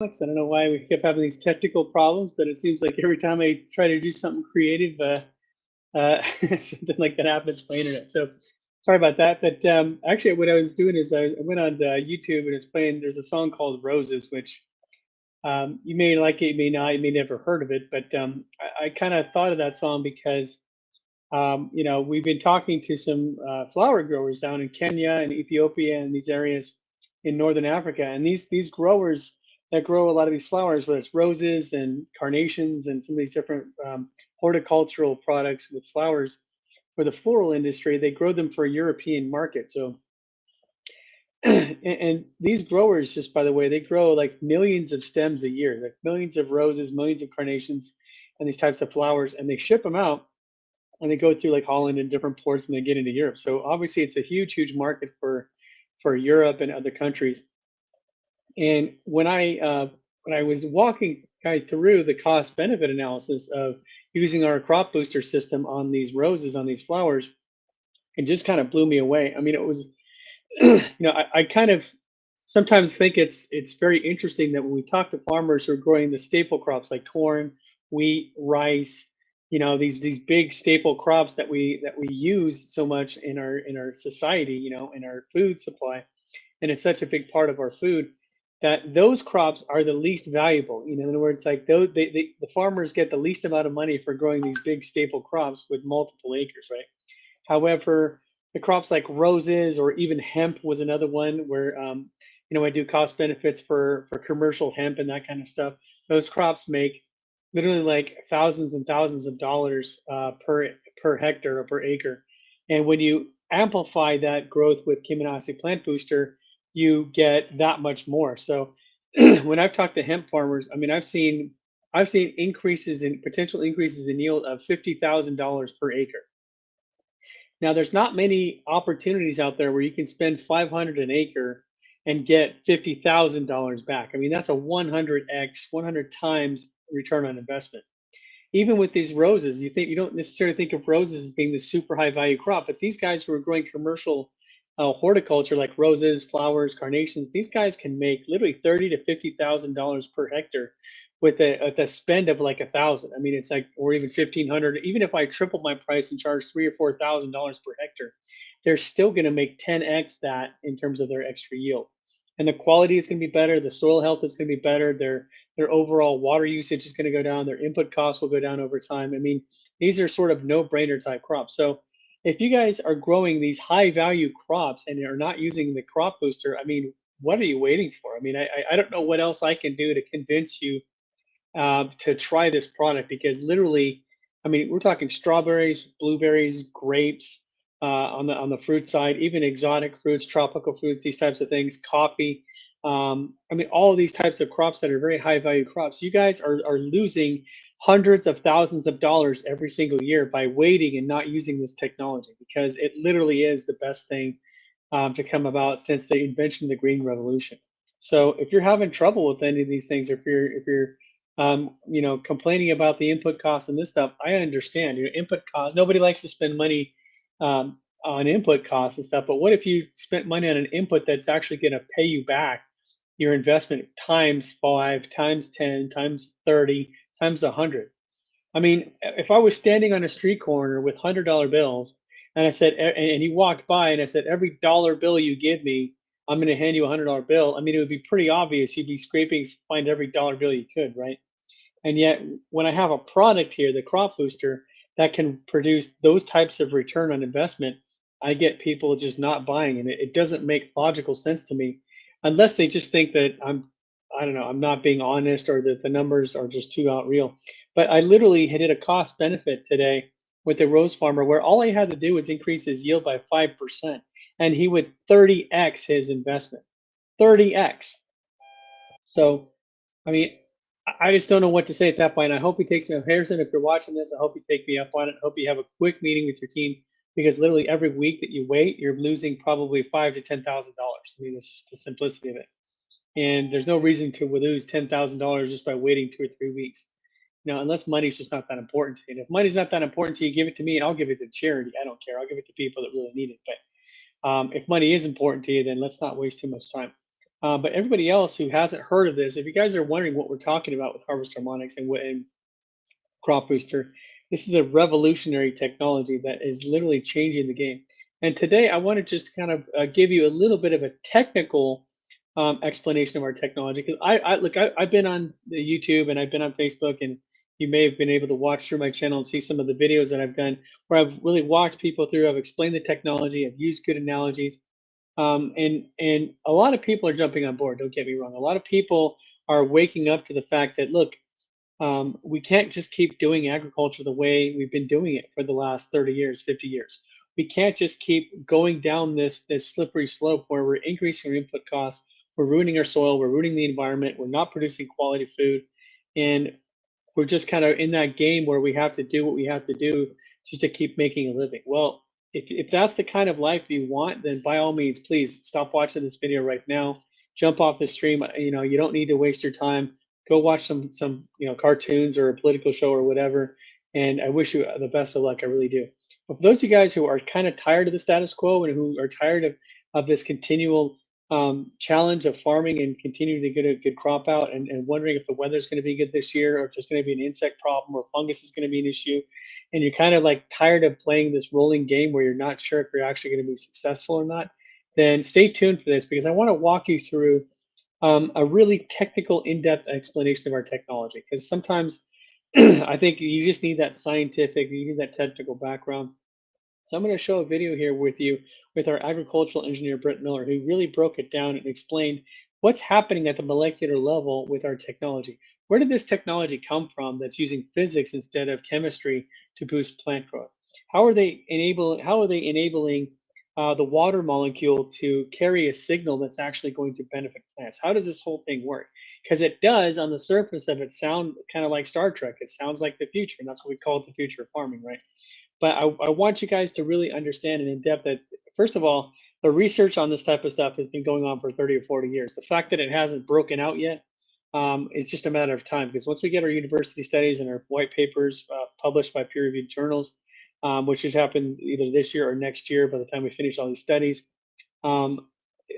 I don't know why we kept having these technical problems, but it seems like every time I try to do something creative, something like that happens for internet. So sorry about that. But actually, what I was doing is I went on YouTube and it's playing. There's a song called "Roses," which you may like it, you may not, you may never heard of it. But I kind of thought of that song because we've been talking to some flower growers down in Kenya and Ethiopia and these areas in northern Africa, and these growers that grow a lot of these flowers, whether it's roses and carnations and some of these different horticultural products with flowers for the floral industry, they grow them for a European market. So, and these growers, just by the way, they grow like millions of stems a year, like millions of roses, millions of carnations, and these types of flowers, and they ship them out and they go through like Holland and different ports and they get into Europe. So obviously it's a huge, huge market for Europe and other countries. And when I was walking kind of through the cost benefit analysis of using our crop booster system on these roses, on these flowers, it just kind of blew me away. I mean, it was I kind of sometimes think it's very interesting that when we talk to farmers who are growing the staple crops like corn, wheat, rice, these big staple crops that we use so much in our society, in our food supply, and it's such a big part of our food that those crops are the least valuable. In other words, like the farmers get the least amount of money for growing these big staple crops with multiple acres, right? However, the crops like roses or even hemp was another one where I do cost benefits for commercial hemp and that kind of stuff. Those crops make literally like thousands and thousands of dollars per hectare or per acre. And when you amplify that growth with Kiminasi Plant Booster, you get that much more. So when I've talked to hemp farmers, I mean, I've seen potential increases in yield of $50,000 per acre. Now, there's not many opportunities out there where you can spend 500 an acre and get $50,000 back. I mean, that's a 100x, 100 times return on investment. Even with these roses, you don't necessarily think of roses as being the super high value crop, but these guys who are growing commercial horticulture like roses, flowers, carnations, these guys can make literally 30 to $50,000 per hectare with a spend of like 1,000. I mean, it's like, or even 1,500. Even if I triple my price and charge $3,000 or $4,000 per hectare, they're still going to make 10x that in terms of their extra yield. And the quality is going to be better. The soil health is going to be better. Their overall water usage is going to go down. Their input costs will go down over time. I mean, these are sort of no-brainer type crops. So if you guys are growing these high value crops and you're not using the crop booster, I mean, what are you waiting for? I mean, I don't know what else I can do to convince you to try this product because literally, I mean, we're talking strawberries, blueberries, grapes on the fruit side, even exotic fruits, tropical fruits, these types of things, coffee. I mean, all of these types of crops that are very high value crops. You guys are losing hundreds of thousands of dollars every single year by waiting and not using this technology because it literally is the best thing to come about since the invention of the Green Revolution. So if you're having trouble with any of these things, if you're complaining about the input costs and this stuff, I understand. Input costs. Nobody likes to spend money on input costs and stuff. But what if you spent money on an input that's actually going to pay you back your investment times 5, times 10, times 30, times 100? I mean, if I was standing on a street corner with $100 bills and I said, and he walked by and I said, every dollar bill you give me, I'm going to hand you $100 bill. I mean, it would be pretty obvious. You'd be scraping, find every dollar bill you could, right? And yet, when I have a product here, the crop booster, that can produce those types of return on investment, I get people just not buying. And it doesn't make logical sense to me unless they just think that I don't know, I'm not being honest or that the numbers are just too outreal. But I literally did a cost benefit today with the rose farmer where all I had to do was increase his yield by 5%. And he would 30x his investment. 30x. So, I mean, I just don't know what to say at that point. I hope he takes me up. Harrison, if you're watching this, I hope you take me up on it. I hope you have a quick meeting with your team because literally every week that you wait, you're losing probably $5,000 to $10,000. I mean, it's just the simplicity of it. And there's no reason to lose $10,000 just by waiting 2 or 3 weeks. Unless money's just not that important to you. And if money's not that important to you, give it to me and I'll give it to charity. I don't care. I'll give it to people that really need it. But if money is important to you, then let's not waste too much time. But everybody else who hasn't heard of this, if you guys are wondering what we're talking about with Harvest Harmonics and Crop Booster, this is a revolutionary technology that is literally changing the game. And today, I want to just kind of give you a little bit of a technical explanation of our technology. Because I've been on the YouTube and I've been on Facebook, and you may have been able to watch through my channel and see some of the videos that I've done where I've really walked people through. I've explained the technology. I've used good analogies, and a lot of people are jumping on board. Don't get me wrong. A lot of people are waking up to the fact that look, we can't just keep doing agriculture the way we've been doing it for the last 30 years, 50 years. We can't just keep going down this slippery slope where we're increasing our input costs, we're ruining our soil, we're ruining the environment, we're not producing quality food, and we're just kind of in that game where we have to do what we have to do just to keep making a living. Well, if that's the kind of life you want, then by all means, please stop watching this video right now. Jump off the stream. You know, you don't need to waste your time. Go watch some cartoons or a political show or whatever. And I wish you the best of luck. I really do. But for those of you guys who are kind of tired of the status quo and who are tired of this continual challenge of farming and continuing to get a good crop out, and wondering if the weather's going to be good this year or if there's going to be an insect problem or fungus is going to be an issue, and you're kind of like tired of playing this rolling game where you're not sure if you're actually going to be successful or not, then stay tuned for this because I want to walk you through a really technical, in-depth explanation of our technology. Because sometimes I think you just need that scientific, you need that technical background. So I'm going to show a video here with you with our agricultural engineer, Brett Miller, who really broke it down and explained what's happening at the molecular level with our technology. Where did this technology come from that's using physics instead of chemistry to boost plant growth? How are they enabling the water molecule to carry a signal that's actually going to benefit plants? How does this whole thing work? Because it does, on the surface of it, sound kind of like Star Trek. It sounds like the future, and that's what we call it, the future of farming, right? But I want you guys to really understand and in depth that, first of all, the research on this type of stuff has been going on for 30 or 40 years. The fact that it hasn't broken out yet is just a matter of time, because once we get our university studies and our white papers published by peer-reviewed journals, which should happen either this year or next year by the time we finish all these studies, um,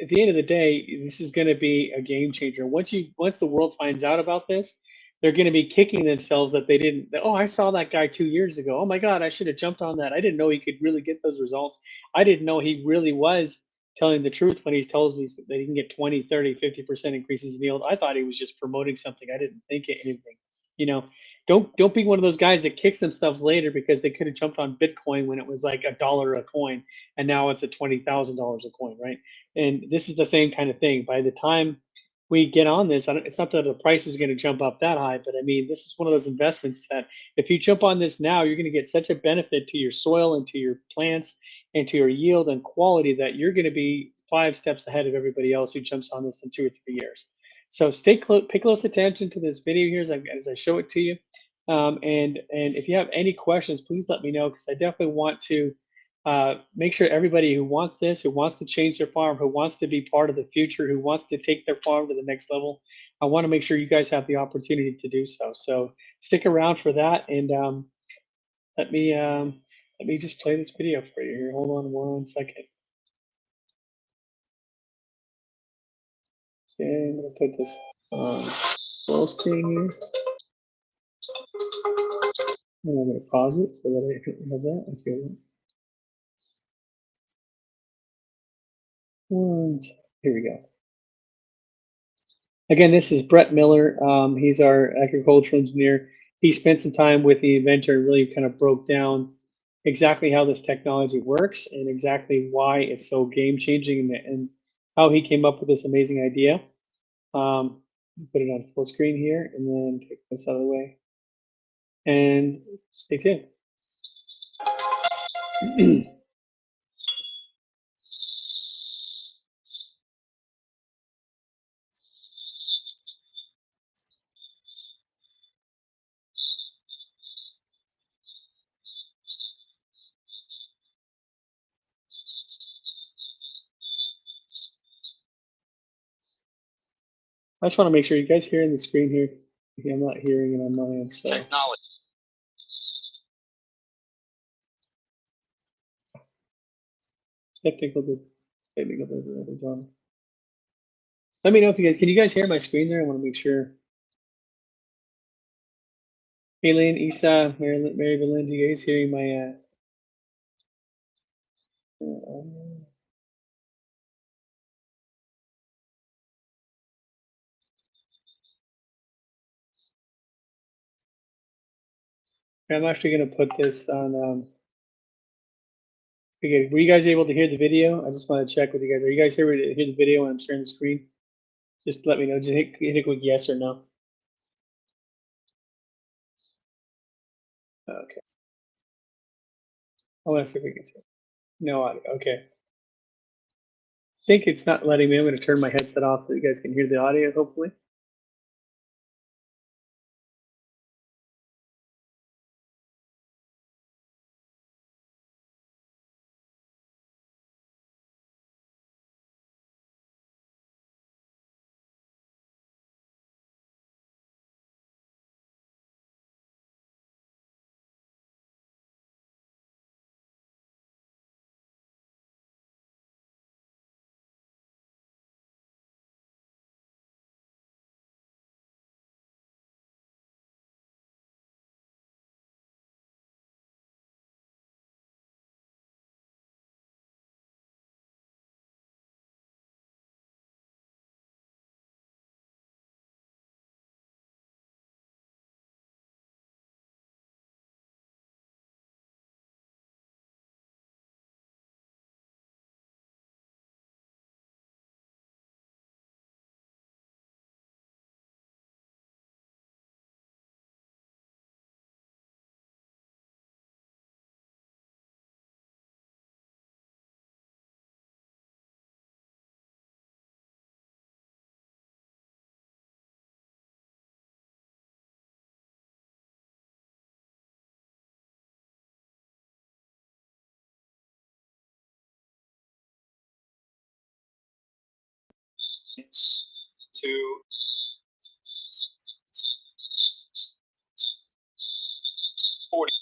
at the end of the day, this is going to be a game changer. Once the world finds out about this, they're going to be kicking themselves that they didn't. Oh, I saw that guy 2 years ago. Oh my God, I should have jumped on that. I didn't know he could really get those results. I didn't know he really was telling the truth when he tells me that he can get 20, 30, 50% increases in yield. I thought he was just promoting something. I didn't think it anything. You know, don't be one of those guys that kicks themselves later because they could have jumped on Bitcoin when it was like $1 a coin and now it's at $20,000 a coin, right? And this is the same kind of thing. By the time we get on this, it's not that the price is going to jump up that high, but I mean, this is one of those investments that if you jump on this now, you're going to get such a benefit to your soil and to your plants and to your yield and quality that you're going to be 5 steps ahead of everybody else who jumps on this in 2 or 3 years. So pay close attention to this video here as I show it to you. And if you have any questions, please let me know because I definitely want to make sure everybody who wants this, who wants to change their farm, who wants to be part of the future, who wants to take their farm to the next level, I want to make sure you guys have the opportunity to do so. So stick around for that, and let me um, let me just play this video for you here. Hold on 1 second. Okay, I'm gonna put this on full screen here, and I'm gonna pause it so that I have that. Okay, here we go. Again, this is Brett Miller. He's our agricultural engineer. He spent some time with the inventor and really kind of broke down exactly how this technology works and exactly why it's so game changing and how he came up with this amazing idea. Put it on full screen here and then take this out of the way and stay tuned. I just want to make sure you guys hearing the screen here. I'm not hearing it on my end. So. Technology. Technical difficulties on. Let me know if you guys, can you guys hear my screen there? I want to make sure. Aileen, Isa, Mary Belinda, you guys hearing my I'm actually going to put this on. Okay, were you guys able to hear the video? I just want to check with you guys. Are you guys able to hear the video when I'm sharing the screen? Just let me know. Just hit a quick yes or no. Okay. Oh, let's see if we can see. No audio. Okay. I think it's not letting me. I'm going to turn my headset off so you guys can hear the audio, hopefully. To 40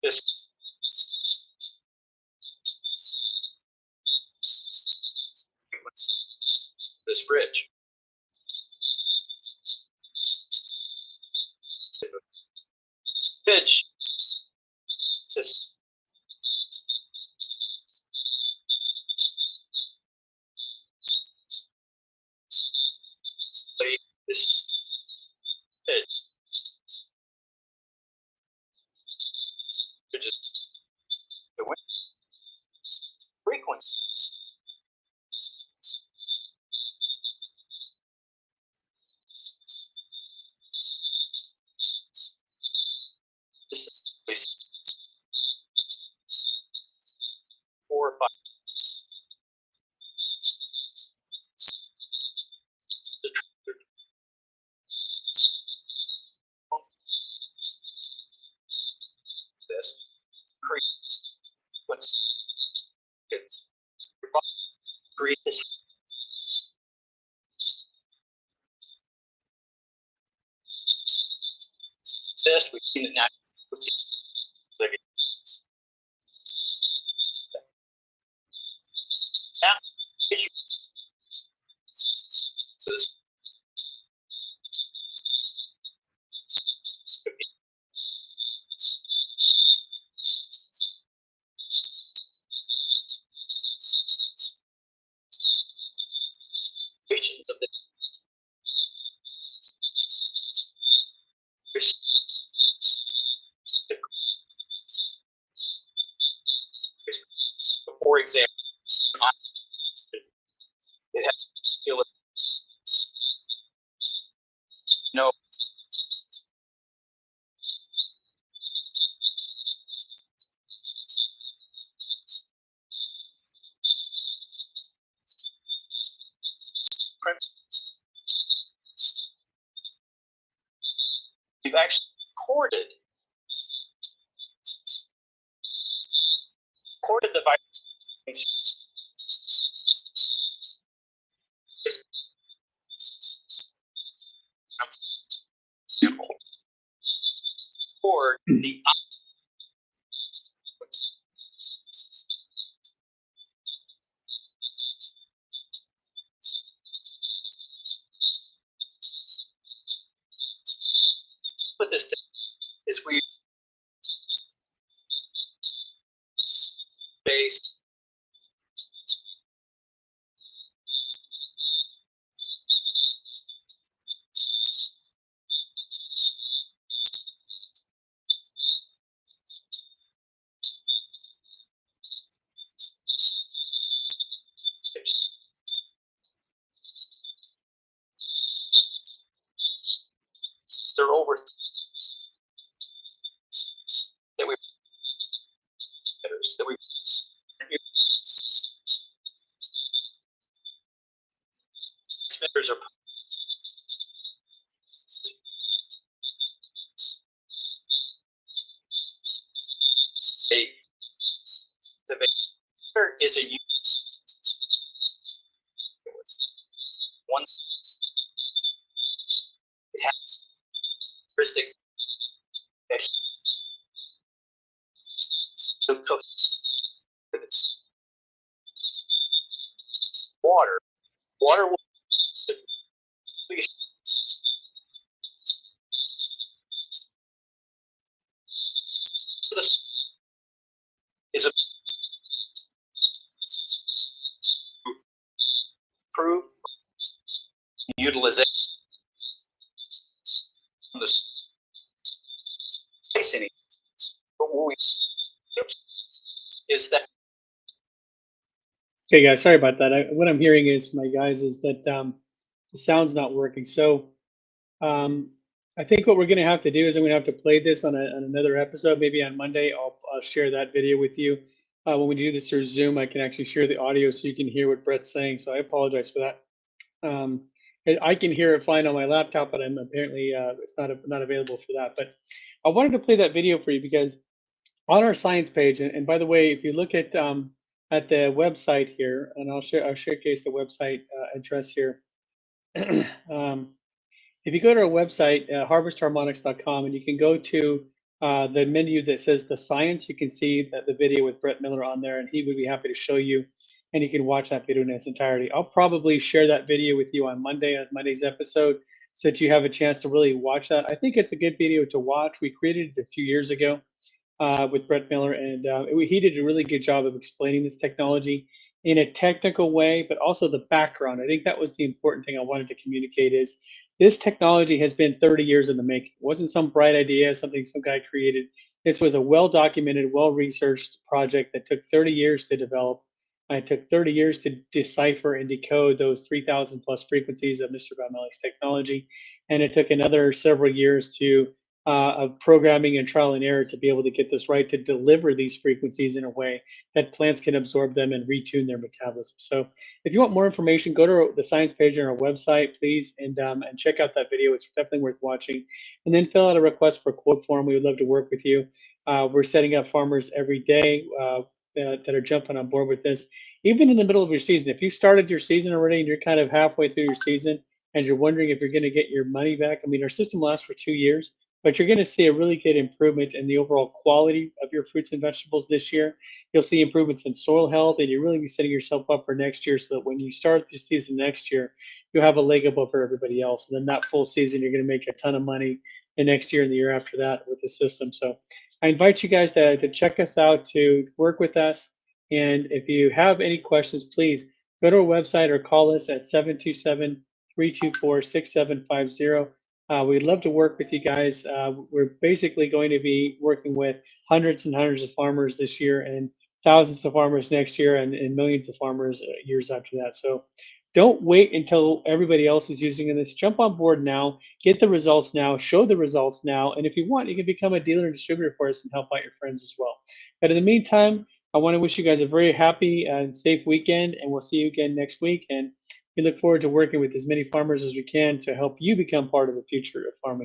this this bridge. Pitch. This pitch. They're just the frequencies. This is 4 or 5. This creates what's it's create this test. We've seen it naturally. Of the for example, it has particular no principles. We've actually recorded the vibration. Simple. What this is we based they're over that we transmitters are a is a one it has characteristics that so it's water will so this is a improve utilization of the space any. But what we is that okay, guys, sorry about that. What I'm hearing is my guys is that the sound's not working. So um, I think what we're going to have to do is I'm going to have to play this on another episode. Maybe on Monday, I'll share that video with you. When we do this through Zoom, I can actually share the audio so you can hear what Brett's saying. So I apologize for that. I can hear it fine on my laptop, but I'm apparently it's not available for that. But I wanted to play that video for you because on our science page, and by the way, if you look at the website here, and I'll showcase the website address here. um, if you go to our website, harvestharmonics.com, and you can go to the menu that says the science, you can see that the video with Brett Miller on there, and he would be happy to show you, and you can watch that video in its entirety. I'll probably share that video with you on Monday's episode, so that you have a chance to really watch that. I think it's a good video to watch. We created it a few years ago with Brett Miller, and he did a really good job of explaining this technology in a technical way, but also the background. I think that was the important thing I wanted to communicate is this technology has been 30 years in the making. It wasn't some bright idea, something some guy created. This was a well-documented, well-researched project that took 30 years to develop. It took 30 years to decipher and decode those 3,000 plus frequencies of Mr. Van Mellick's technology. And it took another several years of programming and trial and error to be able to get this right, to deliver these frequencies in a way that plants can absorb them and retune their metabolism. So if you want more information, go to the science page on our website, please, and check out that video. It's definitely worth watching. And then fill out a request for a quote form. We would love to work with you. We're setting up farmers every day that are jumping on board with this. Even in the middle of your season, if you started your season already and you're kind of halfway through your season and you're wondering if you're going to get your money back, I mean, our system lasts for 2 years. But you're going to see a really good improvement in the overall quality of your fruits and vegetables this year. You'll see improvements in soil health, and you're really be setting yourself up for next year so that when you start the season next year, you'll have a leg up over everybody else. And then that full season, you're going to make a ton of money the next year and the year after that with the system. So I invite you guys to check us out, to work with us. And if you have any questions, please go to our website or call us at 727-324-6750. We'd love to work with you guys. We're basically going to be working with hundreds and hundreds of farmers this year and thousands of farmers next year and millions of farmers years after that. So don't wait until everybody else is using this. Jump on board now, get the results now, show the results now. And if you want, you can become a dealer and distributor for us and help out your friends as well. But in the meantime, I want to wish you guys a very happy and safe weekend, and we'll see you again next week. And we look forward to working with as many farmers as we can to help you become part of the future of farming.